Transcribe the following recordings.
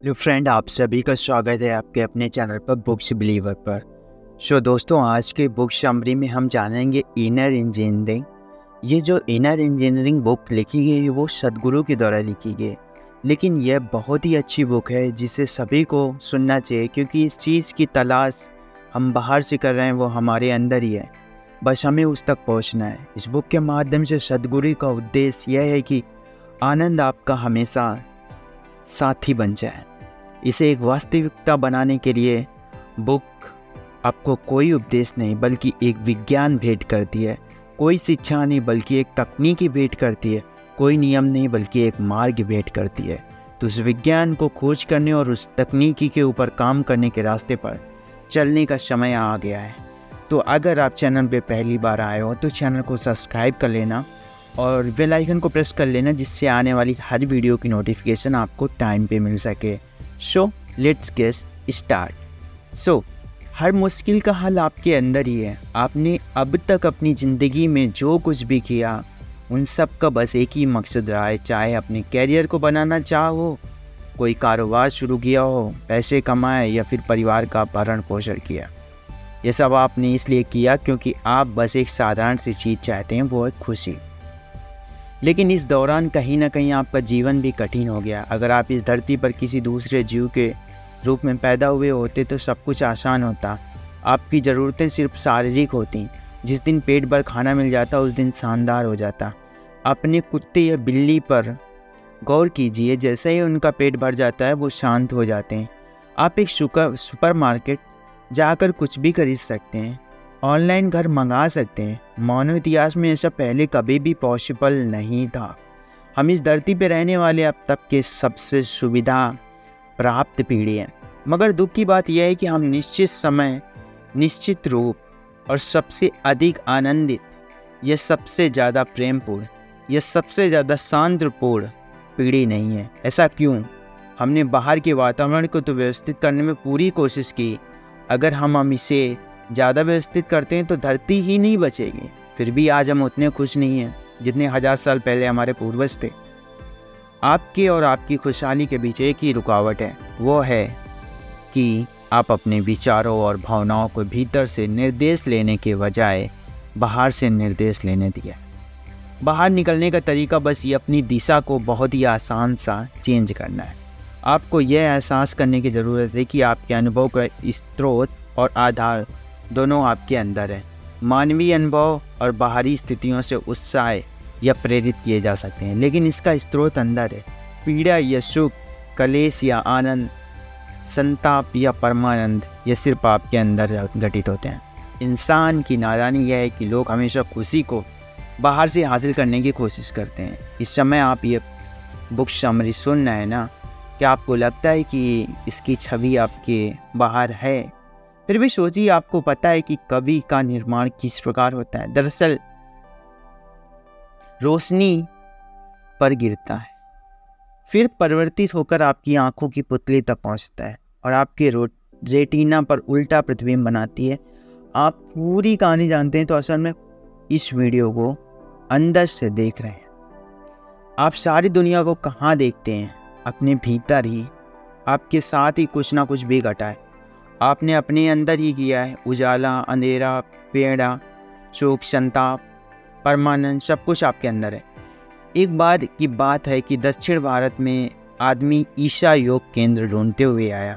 Hello friend, आप सभी का स्वागत है आपके अपने चैनल पर बुक्स बिलीवर पर। दोस्तों, आज के बुक समरी में हम जानेंगे इनर इंजीनियरिंग। ये जो इनर इंजीनियरिंग बुक लिखी गई है वो सद्गुरु के द्वारा लिखी गई, लेकिन यह बहुत ही अच्छी बुक है जिसे सभी को सुनना चाहिए, क्योंकि इस चीज़ की तलाश हम बाहर से कर रहे हैं, वो हमारे अंदर ही है, बस हमें उस तक पहुँचना है। इस बुक के माध्यम से सद्गुरु का उद्देश्य यह है कि आनंद आपका हमेशा साथी बन जाए। इसे एक वास्तविकता बनाने के लिए बुक आपको कोई उपदेश नहीं बल्कि एक विज्ञान भेंट करती है, कोई शिक्षा नहीं बल्कि एक तकनीकी भेंट करती है, कोई नियम नहीं बल्कि एक मार्ग भेंट करती है। तो उस विज्ञान को खोज करने और उस तकनीकी के ऊपर काम करने के रास्ते पर चलने का समय आ गया है। तो अगर आप चैनल पे पहली बार आए हो तो चैनल को सब्सक्राइब कर लेना और बेल आइकन को प्रेस कर लेना, जिससे आने वाली हर वीडियो की नोटिफिकेशन आपको टाइम पे मिल सके। So let's get start. हर मुश्किल का हल आपके अंदर ही है। आपने अब तक अपनी ज़िंदगी में जो कुछ भी किया उन सब का बस एक ही मकसद रहा है, चाहे अपने कैरियर को बनाना चाहो, कोई कारोबार शुरू किया हो, पैसे कमाए या फिर परिवार का भरण पोषण किया। ये सब आपने इसलिए किया क्योंकि आप बस एक साधारण सी चीज़ चाहते हैं, वो है खुशी। लेकिन इस दौरान कहीं ना कहीं आपका जीवन भी कठिन हो गया। अगर आप इस धरती पर किसी दूसरे जीव के रूप में पैदा हुए होते तो सब कुछ आसान होता। आपकी ज़रूरतें सिर्फ शारीरिक होती। जिस दिन पेट भर खाना मिल जाता उस दिन शानदार हो जाता। अपने कुत्ते या बिल्ली पर गौर कीजिए, जैसे ही उनका पेट भर जाता है वो शांत हो जाते हैं। आप एक सुपरमार्केट जाकर कुछ भी खरीद सकते हैं, ऑनलाइन घर मंगा सकते हैं। मानव इतिहास में ऐसा पहले कभी भी पॉसिबल नहीं था। हम इस धरती पर रहने वाले अब तक के सबसे सुविधा प्राप्त पीढ़ी हैं। मगर दुख की बात यह है कि हम निश्चित समय, निश्चित रूप और सबसे अधिक आनंदित, यह सबसे ज़्यादा प्रेमपूर्ण, यह सबसे ज़्यादा शांतिपूर्ण पीढ़ी नहीं है। ऐसा क्यों? हमने बाहर के वातावरण को तो व्यवस्थित करने में पूरी कोशिश की। अगर हम इसे ज़्यादा व्यवस्थित करते हैं तो धरती ही नहीं बचेगी। फिर भी आज हम उतने खुश नहीं हैं जितने 1000 साल पहले हमारे पूर्वज थे। आपके और आपकी खुशहाली के बीच एक ही रुकावट है, वो है कि आप अपने विचारों और भावनाओं को भीतर से निर्देश लेने के बजाय बाहर से निर्देश लेने दिया। बाहर निकलने का तरीका बस ये अपनी दिशा को बहुत ही आसान सा चेंज करना है। आपको यह एहसास करने की ज़रूरत है कि आपके अनुभव का स्रोत और आधार दोनों आपके अंदर है। मानवीय अनुभव और बाहरी स्थितियों से उत्साह या प्रेरित किए जा सकते हैं, लेकिन इसका स्रोत अंदर है। पीड़ा या सुख, कलेश या आनंद, संताप या परमानंद, ये सिर्फ आपके अंदर घटित होते हैं। इंसान की नादानी यह है कि लोग हमेशा खुशी को बाहर से हासिल करने की कोशिश करते हैं। इस समय आप ये बुक समरी सुन रहे हैं ना, क्या आपको लगता है कि इसकी छवि आपके बाहर है? फिर भी सोचिए, आपको पता है कि कवि का निर्माण किस प्रकार होता है? दरअसल रोशनी पर गिरता है, फिर परिवर्तित होकर आपकी आंखों की पुतली तक पहुंचता है और आपके रेटिना पर उल्टा प्रतिबिंब बनाती है। आप पूरी कहानी जानते हैं तो असल में इस वीडियो को अंदर से देख रहे हैं। आप सारी दुनिया को कहाँ देखते हैं? अपने भीतर ही। आपके साथ ही कुछ ना कुछ भी घटा है, आपने अपने अंदर ही किया है। उजाला, अंधेरा, पीड़ा, शोक, संताप, परमानंद, सब कुछ आपके अंदर है। एक बार की बात है कि दक्षिण भारत में आदमी ईशा योग केंद्र ढूंढते हुए आया।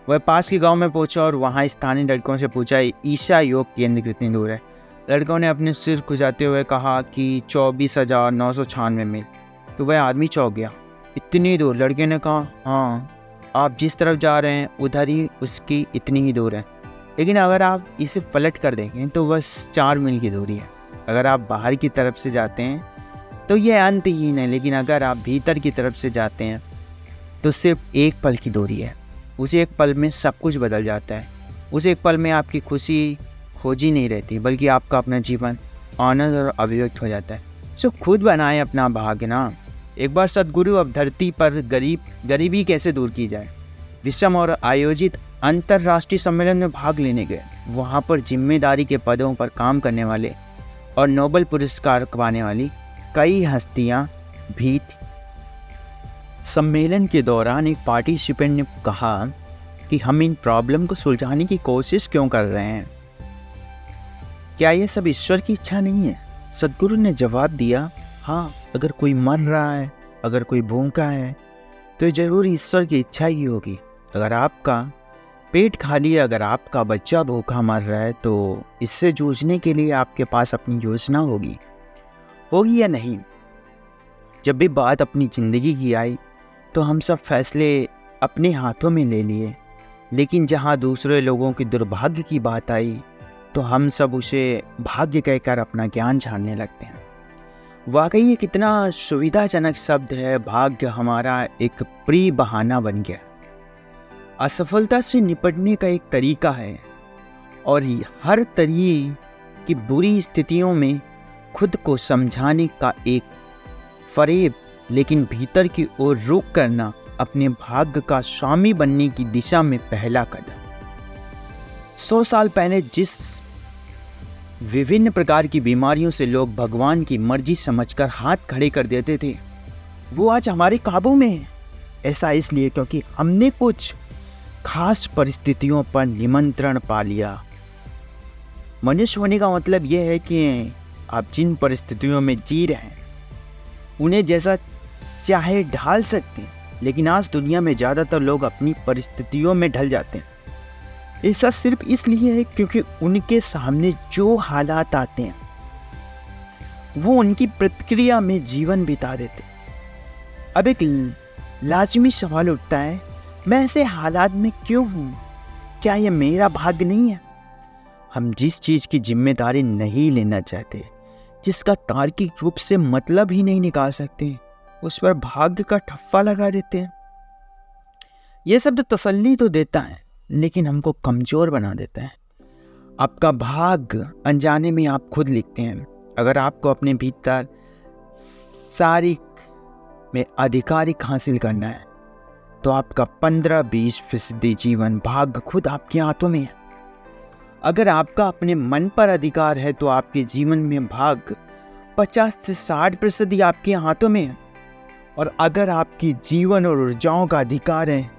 वह पास के गांव में पहुंचा और वहां स्थानीय लड़कों से पूछा, ईशा योग केंद्र कितनी दूर है? लड़कों ने अपने सिर खुजाते हुए कहा कि 24,996 मील। तो वह आदमी चौंक गया, इतनी दूर? लड़के ने कहा, हाँ, आप जिस तरफ जा रहे हैं उधर ही उसकी इतनी ही दूर है, लेकिन अगर आप इसे पलट कर देखें तो बस 4 मील की दूरी है। अगर आप बाहर की तरफ से जाते हैं तो यह अंतहीन है, लेकिन अगर आप भीतर की तरफ से जाते हैं तो सिर्फ एक पल की दूरी है। उस एक पल में सब कुछ बदल जाता है। उस एक पल में आपकी खुशी खोजी नहीं रहती, बल्कि आपका अपना जीवन आनंद और अभिव्यक्त हो जाता है। खुद बनाए अपना भाग्य ना। एक बार सद्गुरु अब धरती पर गरीबी कैसे दूर की जाए विषम और आयोजित अंतर्राष्ट्रीय सम्मेलन में भाग लेने गए। वहाँ पर जिम्मेदारी के पदों पर काम करने वाले और नोबेल पुरस्कार पाने वाली कई हस्तियाँ भी थी। सम्मेलन के दौरान एक पार्टिसिपेंट ने कहा कि हम इन प्रॉब्लम को सुलझाने की कोशिश क्यों कर रहे हैं, क्या यह सब ईश्वर की इच्छा नहीं है? सद्गुरु ने जवाब दिया, हाँ, अगर कोई मर रहा है, अगर कोई भूखा है, तो ये जरूर ईश्वर की इच्छा ही होगी। अगर आपका पेट खाली है, अगर आपका बच्चा भूखा मर रहा है, तो इससे जूझने के लिए आपके पास अपनी योजना होगी या नहीं? जब भी बात अपनी ज़िंदगी की आई तो हम सब फैसले अपने हाथों में ले लिए, लेकिन जहाँ दूसरे लोगों की दुर्भाग्य की बात आई तो हम सब उसे भाग्य कहकर अपना ज्ञान झाड़ने लगते हैं। वाकई ये कितना सुविधाजनक शब्द है। भाग्य हमारा एक प्रिय बहाना बन गया। असफलता से निपटने का एक तरीका है और हर तरीके की बुरी स्थितियों में खुद को समझाने का एक फरेब, लेकिन भीतर की ओर रुख करना अपने भाग्य का स्वामी बनने की दिशा में पहला कदम। 100 साल पहले जिस विभिन्न प्रकार की बीमारियों से लोग भगवान की मर्जी समझकर हाथ खड़े कर देते थे, वो आज हमारे काबू में है। ऐसा इसलिए क्योंकि हमने कुछ खास परिस्थितियों पर निमंत्रण पा लिया। मनुष्य होने का मतलब यह है कि आप जिन परिस्थितियों में जी रहे हैं उन्हें जैसा चाहे ढाल सकते हैं, लेकिन आज दुनिया में ज़्यादातर लोग अपनी परिस्थितियों में ढल जाते हैं। ऐसा सिर्फ इसलिए है क्योंकि उनके सामने जो हालात आते हैं वो उनकी प्रतिक्रिया में जीवन बिता देते हैं। अब एक लाजमी सवाल उठता है, मैं ऐसे हालात में क्यों हूँ? क्या यह मेरा भाग्य नहीं है? हम जिस चीज़ की जिम्मेदारी नहीं लेना चाहते, जिसका तार्किक रूप से मतलब ही नहीं निकाल सकते, उस पर भाग्य का ठप्पा लगा देते हैं। यह शब्द तसल्ली तो देता है, लेकिन हमको कमज़ोर बना देता है। आपका भाग्य अनजाने में आप खुद लिखते हैं। अगर आपको अपने भीतर सारी में आधिकारिक हासिल करना है तो आपका 15-20% जीवन भाग्य खुद आपके हाथों में है। अगर आपका अपने मन पर अधिकार है तो आपके जीवन में भाग्य 50 से 60% ही आपके हाथों में है। और अगर आपकी जीवन और ऊर्जाओं का अधिकार है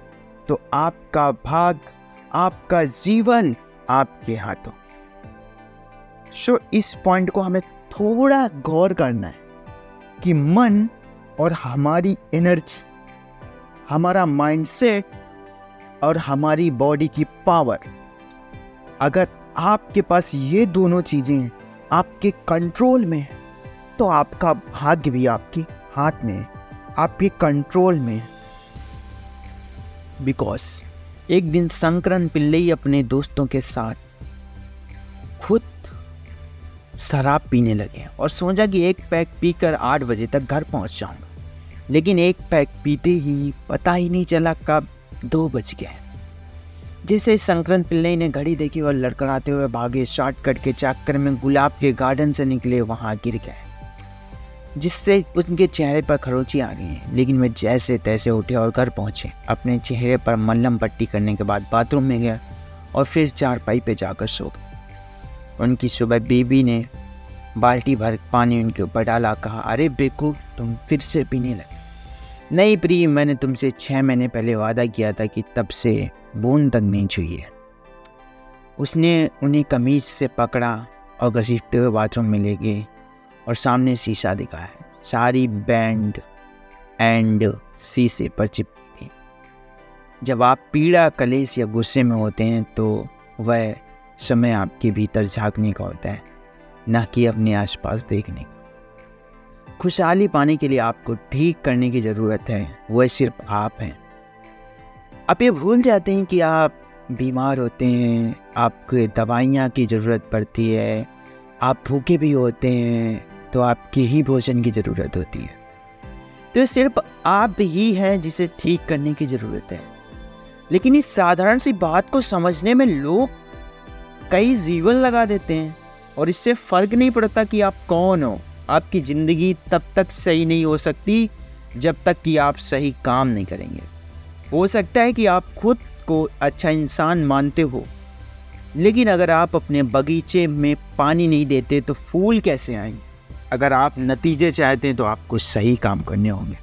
तो आपका भाग्य, आपका जीवन आपके हाथों। सो इस पॉइंट को हमें थोड़ा गौर करना है कि मन और हमारी एनर्जी, हमारा माइंडसेट और हमारी बॉडी की पावर, अगर आपके पास ये दोनों चीज़ें आपके कंट्रोल में है तो आपका भाग्य भी आपके हाथ में है, आपके कंट्रोल में है। बिकॉज एक दिन शंकरन पिल्लई अपने दोस्तों के साथ खुद शराब पीने लगे और सोचा कि एक पैक पीकर 8 बजे तक घर पहुंच जाऊंगा, लेकिन एक पैक पीते ही पता ही नहीं चला कब 2 बज गए। जैसे शंकरन पिल्लई ने घड़ी देखी और लड़खड़ाते हुए भागे। शॉर्टकट के चक्कर में गुलाब के गार्डन से निकले वहाँ गिर गए, जिससे उनके चेहरे पर खरोंची आ गई। लेकिन वे जैसे तैसे उठे और घर पहुँचे। अपने चेहरे पर मल्लम पट्टी करने के बाद बाथरूम में गया और फिर चारपाई पे जाकर सो गए। उनकी सुबह बीबी ने बाल्टी भर पानी उनके ऊपर डाला, कहा, अरे बेवकूफ़, तुम फिर से पीने लगे। नहीं प्रिय, मैंने तुमसे 6 महीने पहले वादा किया था कि तब से बूंद तक नहीं छुई है। उसने उन्हें कमीज से पकड़ा और घसीटते हुए बाथरूम में ले गए और सामने शीशा दिखाया। सारी बैंड एंड शीशे पर चिपकी थी। जब आप पीड़ा, कलेश या गुस्से में होते हैं तो वह समय आपके भीतर झांकने का होता है, न कि अपने आसपास देखने का। खुशहाली पाने के लिए आपको ठीक करने की ज़रूरत है, वह सिर्फ आप हैं। आप ये भूल जाते हैं कि आप बीमार होते हैं, आपको दवाइयाँ की ज़रूरत पड़ती है, आप भूखे भी होते हैं तो आपके ही भोजन की ज़रूरत होती है। तो ये सिर्फ आप ही हैं जिसे ठीक करने की ज़रूरत है। लेकिन इस साधारण सी बात को समझने में लोग कई जीवन लगा देते हैं और इससे फ़र्क नहीं पड़ता कि आप कौन हो। आपकी ज़िंदगी तब तक सही नहीं हो सकती जब तक कि आप सही काम नहीं करेंगे। हो सकता है कि आप खुद को अच्छा इंसान मानते हो, लेकिन अगर आप अपने बगीचे में पानी नहीं देते तो फूल कैसे आएंगे? अगर आप नतीजे चाहते हैं तो आपको सही काम करने होंगे।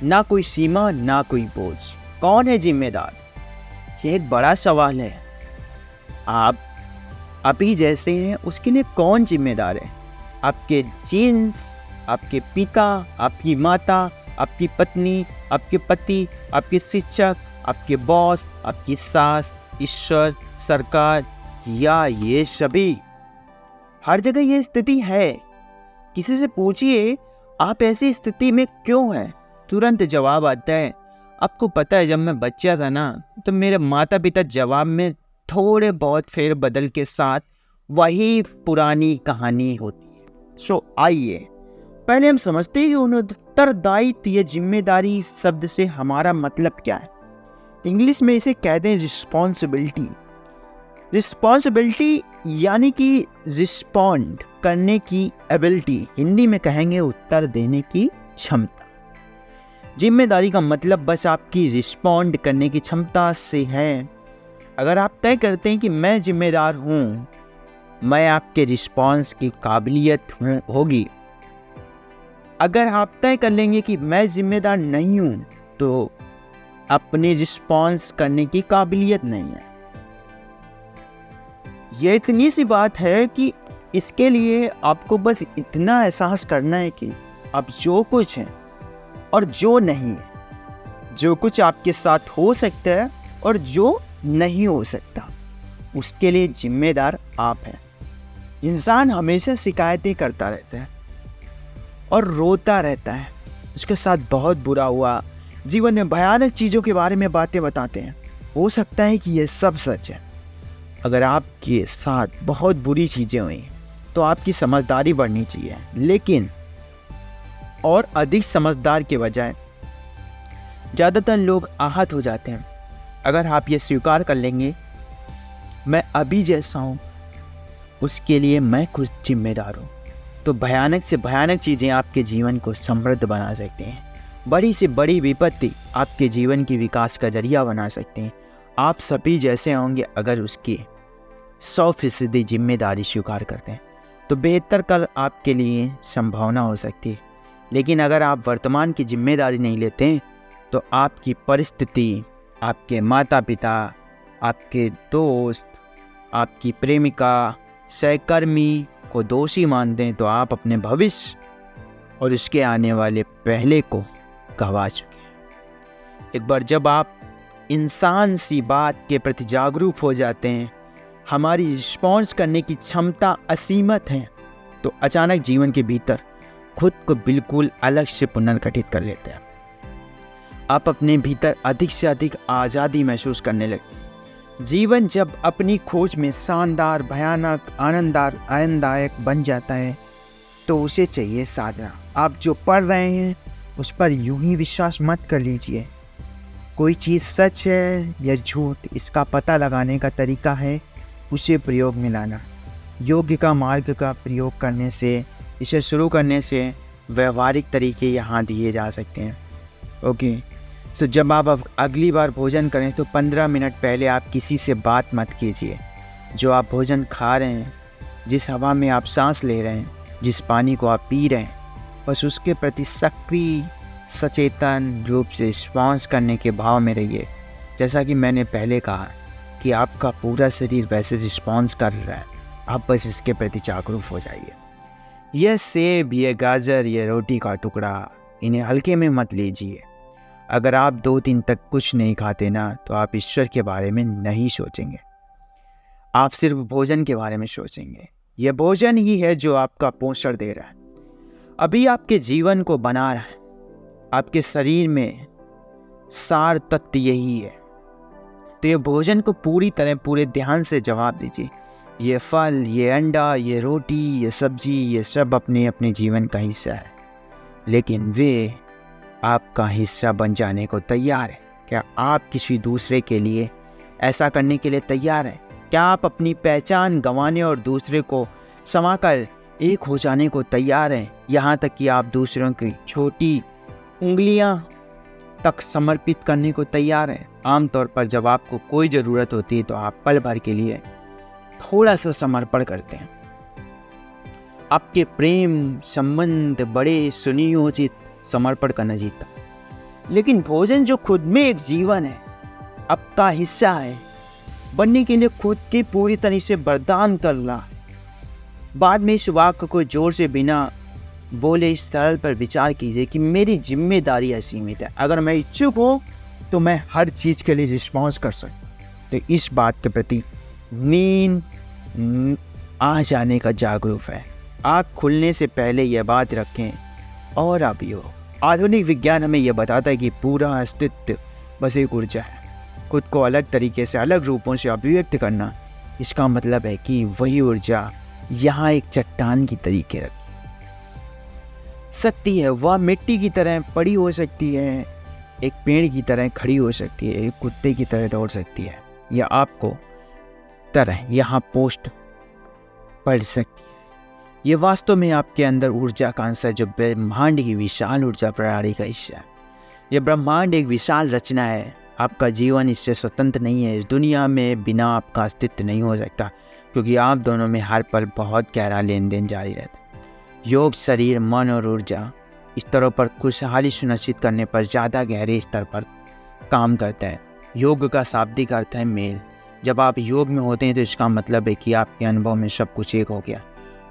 ना कोई सीमा, ना कोई बोझ। कौन है जिम्मेदार? ये एक बड़ा सवाल है। आप अभी जैसे हैं उसके लिए कौन जिम्मेदार है? आपके जीन्स, आपके पिता, आपकी माता, आपकी पत्नी, आपके पति, आपके शिक्षक, आपके बॉस, आपकी सास, ईश्वर, सरकार, या ये सभी? हर जगह ये स्थिति है। किसी से पूछिए आप ऐसी स्थिति में क्यों हैं, तुरंत जवाब आता है आपको पता है जब मैं बच्चा था ना तो मेरे माता पिता जवाब में थोड़े बहुत फेरबदल के साथ वही पुरानी कहानी होती है। सो आइए पहले हम समझते हैं कि उत्तरदायित्व या जिम्मेदारी शब्द से हमारा मतलब क्या है। इंग्लिश में इसे कहते हैं रिस्पॉन्सिबिलिटी। रिस्पॉन्सिबिलिटी यानी कि रिस्पॉन्ड करने की एबिलिटी, हिंदी में कहेंगे उत्तर देने की क्षमता। जिम्मेदारी का मतलब बस आपकी रिस्पॉन्ड करने की क्षमता से है। अगर आप तय करते हैं कि मैं जिम्मेदार हूँ, मैं आपके रिस्पॉन्स की काबिलियत होगी। अगर आप तय कर लेंगे कि मैं जिम्मेदार नहीं हूँ तो अपने रिस्पॉन्स करने की काबिलियत नहीं है। यह इतनी सी बात है कि इसके लिए आपको बस इतना एहसास करना है कि आप जो कुछ हैं और जो नहीं है, जो कुछ आपके साथ हो सकता है और जो नहीं हो सकता, उसके लिए जिम्मेदार आप हैं। इंसान हमेशा शिकायतें करता रहता है और रोता रहता है, उसके साथ बहुत बुरा हुआ, जीवन में भयानक चीज़ों के बारे में बातें बताते हैं। हो सकता है कि यह सब सच है। अगर आपके साथ बहुत बुरी चीज़ें हुई तो आपकी समझदारी बढ़नी चाहिए, लेकिन और अधिक समझदार के बजाय ज़्यादातर लोग आहत हो जाते हैं। अगर आप ये स्वीकार कर लेंगे मैं अभी जैसा हूँ उसके लिए मैं खुद जिम्मेदार हूँ, तो भयानक से भयानक चीज़ें आपके जीवन को समृद्ध बना सकते हैं। बड़ी से बड़ी विपत्ति आपके जीवन की विकास का जरिया बना सकते हैं। आप सभी जैसे होंगे अगर उसकी 100% जिम्मेदारी स्वीकार करते हैं तो बेहतर कल आपके लिए संभावना हो सकती है। लेकिन अगर आप वर्तमान की जिम्मेदारी नहीं लेते हैं तो आपकी परिस्थिति, आपके माता पिता, आपके दोस्त, आपकी प्रेमिका, सहकर्मी को दोषी मानते हैं तो आप अपने भविष्य और उसके आने वाले पहले को गंवा चुके हैं। एक बार जब आप इंसान सी बात के प्रति जागरूक हो जाते हैं, हमारी रिस्पॉन्स करने की क्षमता असीमित है, तो अचानक जीवन के भीतर खुद को बिल्कुल अलग से पुनर्गठित कर लेते हैं। आप अपने भीतर अधिक से अधिक आज़ादी महसूस करने लगते हैं। जीवन जब अपनी खोज में शानदार, भयानक, आनंददायक बन जाता है तो उसे चाहिए साधना। आप जो पढ़ रहे हैं उस पर यूं ही विश्वास मत कर लीजिए। कोई चीज़ सच है या झूठ, इसका पता लगाने का तरीका है उसे प्रयोग में लाना। योग्य का मार्ग का प्रयोग करने से, इसे शुरू करने से व्यवहारिक तरीके यहाँ दिए जा सकते हैं। ओके, सो जब आप अगली बार भोजन करें तो 15 मिनट पहले आप किसी से बात मत कीजिए। जो आप भोजन खा रहे हैं, जिस हवा में आप सांस ले रहे हैं, जिस पानी को आप पी रहे हैं, बस उसके प्रति सक्रिय, सचेतन रूप से रिस्पॉन्स करने के भाव में रहिए। जैसा कि मैंने पहले कहा कि आपका पूरा शरीर वैसे रिस्पॉन्स कर रहा है, आप बस इसके प्रति जागरूक हो जाइए। यह सेब, यह गाजर, यह रोटी का टुकड़ा, इन्हें हल्के में मत लीजिए। अगर आप 2 दिन तक कुछ नहीं खाते ना तो आप ईश्वर के बारे में नहीं सोचेंगे, आप सिर्फ भोजन के बारे में सोचेंगे। यह भोजन ही है जो आपका पोषण दे रहा है, अभी आपके जीवन को बना रहा है। आपके शरीर में सार तत्व यही है। तो ये भोजन को पूरी तरह, पूरे ध्यान से जवाब दीजिए। ये फल, ये अंडा, ये रोटी, ये सब्जी, ये सब अपने अपने जीवन का हिस्सा है, लेकिन वे आपका हिस्सा बन जाने को तैयार है। क्या आप किसी दूसरे के लिए ऐसा करने के लिए तैयार हैं? क्या आप अपनी पहचान गंवाने और दूसरे को समाकर एक हो जाने को तैयार हैं? यहाँ तक कि आप दूसरों की छोटी उंगलियां तक समर्पित करने को तैयार हैं। आमतौर पर जब आपको कोई ज़रूरत होती है तो आप पल भर के लिए थोड़ा सा समर्पण करते हैं। आपके प्रेम संबंध बड़े सुनियोजित समर्पण का न जीता। लेकिन भोजन जो खुद में एक जीवन है, आपका हिस्सा है, बनने के लिए खुद की पूरी तरह से वरदान कर रहा है। बाद में इस वाक्य को जोर से बिना बोले इस सरल पर विचार कीजिए कि मेरी जिम्मेदारी असीमित है। अगर मैं इच्छुक हूँ तो मैं हर चीज़ के लिए रिस्पॉन्स कर सकता। तो इस बात के प्रति नींद आ जाने का जागरूक है। आँख खुलने से पहले यह बात रखें और अभी हो। आधुनिक विज्ञान हमें यह बताता है कि पूरा अस्तित्व बस एक ऊर्जा है। खुद को अलग तरीके से, अलग रूपों से अभिव्यक्त करना, इसका मतलब है कि वही ऊर्जा यहाँ एक चट्टान की तरीके रखी सकती है। वह मिट्टी की तरह पड़ी हो सकती है, एक पेड़ की तरह खड़ी हो सकती है, एक कुत्ते की तरह दौड़ सकती है, या आपको तरह यहाँ पोस्ट पढ़ सकती है। ये वास्तव में आपके अंदर ऊर्जा का अंश है जो ब्रह्मांड की विशाल ऊर्जा प्रणाली का हिस्सा है। यह ब्रह्मांड एक विशाल रचना है। आपका जीवन इससे स्वतंत्र नहीं है। इस दुनिया में बिना आपका अस्तित्व नहीं हो सकता, क्योंकि आप दोनों में हर पल बहुत गहरा लेन देन जारी रहता है। योग शरीर, मन और ऊर्जा स्तरों पर खुशहाली सुनिश्चित करने पर ज़्यादा गहरे स्तर पर काम करता है। योग का शाब्दिक अर्थ है मेल। जब आप योग में होते हैं तो इसका मतलब है कि आपके अनुभव में सब कुछ एक हो गया।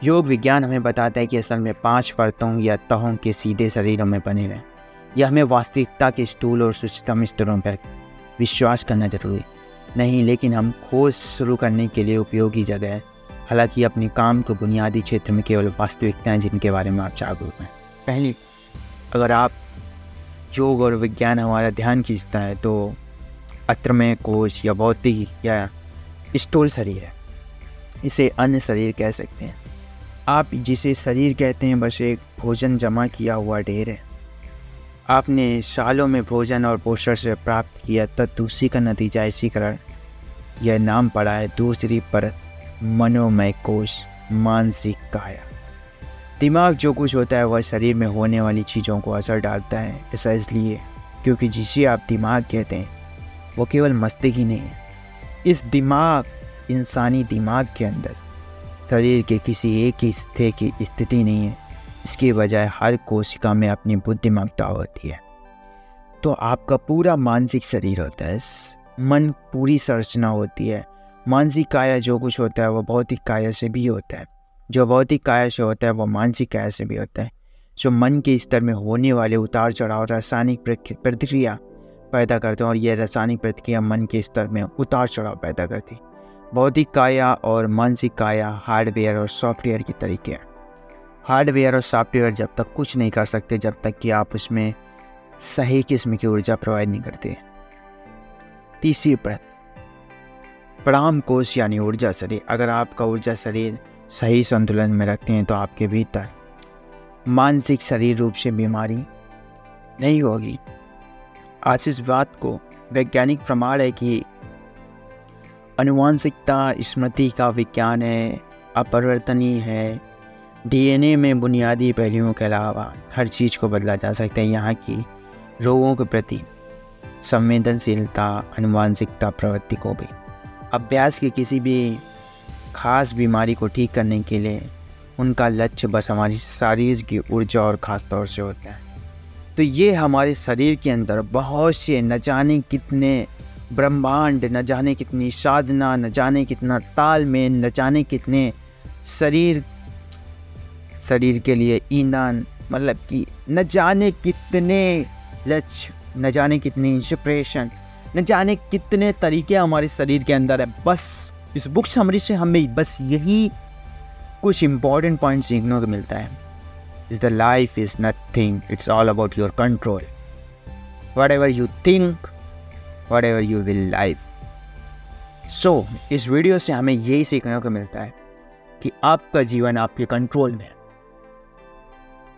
योग विज्ञान हमें बताता है कि असल में 5 परतों या तहों के सीधे शरीरों में बने रहें। यह हमें वास्तविकता के स्थूल और सूक्ष्म स्तरों पर विश्वास करना जरूरी नहीं, लेकिन हम खोज शुरू करने के लिए उपयोगी जगह है। हालांकि अपने काम को बुनियादी क्षेत्र में केवल वास्तविकताएं जिनके बारे में आप जागरूक हैं। पहली, अगर आप योग और विज्ञान हमारा ध्यान खींचता है तो अत्रमय कोश या भौतिक या स्थूल शरीर है। इसे अन्य शरीर कह सकते हैं। आप जिसे शरीर कहते हैं बस एक भोजन जमा किया हुआ ढेर है। आपने सालों में भोजन और पोषण से प्राप्त किया तब उसी का नतीजा इसी कारण यह नाम पड़ा है दूसरी परत, मनोमय कोश, मानसिक काया। दिमाग जो कुछ होता है वह शरीर में होने वाली चीज़ों को असर डालता है। ऐसा इसलिए क्योंकि जिसे आप दिमाग कहते हैं वो केवल मस्तिष्क ही नहीं है। इस दिमाग, इंसानी दिमाग के अंदर शरीर के किसी एक हिस्से की स्थिति नहीं है। इसके बजाय हर कोशिका में अपनी बुद्धिमत्ता होती है। तो आपका पूरा मानसिक शरीर होता है, मन पूरी संरचना होती है। मानसिक काया जो कुछ होता है वो भौतिक काया से भी होता है। जो भौतिक काया से होता है वो मानसिक काया से भी होता है। जो मन के स्तर में होने वाले उतार चढ़ाव रासायनिक प्रतिक्रिया पैदा करते हैं, और यह रासायनिक प्रतिक्रिया मन के स्तर में उतार चढ़ाव पैदा करती है। भौतिक काया और मानसिक काया हार्डवेयर और सॉफ्टवेयर की तरीके हैं। हार्डवेयर और सॉफ्टवेयर जब तक कुछ नहीं कर सकते जब तक कि आप उसमें सही किस्म की ऊर्जा प्रोवाइड नहीं करते। तीसरी परत, प्राण कोश यानी ऊर्जा शरीर। अगर आपका ऊर्जा शरीर सही संतुलन में रखते हैं तो आपके भीतर मानसिक शरीर रूप से बीमारी नहीं होगी। आज इस बात को वैज्ञानिक प्रमाण है कि आनुवंशिकता स्मृति का विज्ञान है, अपरिवर्तनीय है। डीएनए में बुनियादी पहलुओं के अलावा हर चीज़ को बदला जा सकता है। यहाँ की रोगों के प्रति संवेदनशीलता, आनुवंशिकता प्रवृत्ति को भी। अभ्यास की किसी भी खास बीमारी को ठीक करने के लिए उनका लक्ष्य बस हमारी शरीर की ऊर्जा और ख़ास तौर से होता है। तो ये हमारे शरीर के अंदर बहुत से न जाने कितने ब्रह्मांड, न जाने कितनी साधना, न जाने कितना तालमेल, न जाने कितने शरीर के लिए ईंधन, मतलब कि न जाने कितने लक्ष्य, न जाने कितनी इंस्पिरेशन, न जाने कितने तरीके हमारे शरीर के अंदर है। बस इस बुक समरी से हमें बस यही कुछ इम्पॉर्टेंट पॉइंट सीखने को मिलता है। इस the life is nothing, it's all about your control. Whatever you think, whatever you will life. So इस वीडियो से हमें यही सीखने को मिलता है कि आपका जीवन आपके कंट्रोल में है।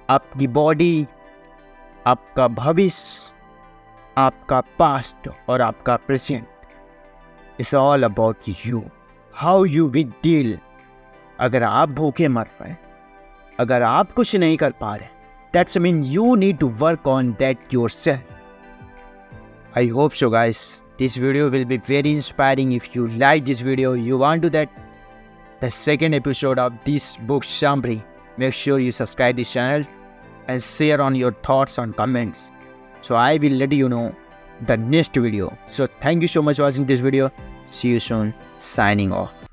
आपकी बॉडी, आपका भविष्य, आपका पास्ट और आपका present, it's all about you, how you will deal. अगर आप भूखे मर रहे, अगर आप कुछ नहीं कर पा रहे, that's mean you need to work on that yourself. I hope so guys, this video will be very inspiring. If you like this video, you want to that the second episode of this book summary, make sure you subscribe this channel and share on your thoughts and comments. So I will let you know the next video. So thank you so much for watching this video. See you soon. Signing off.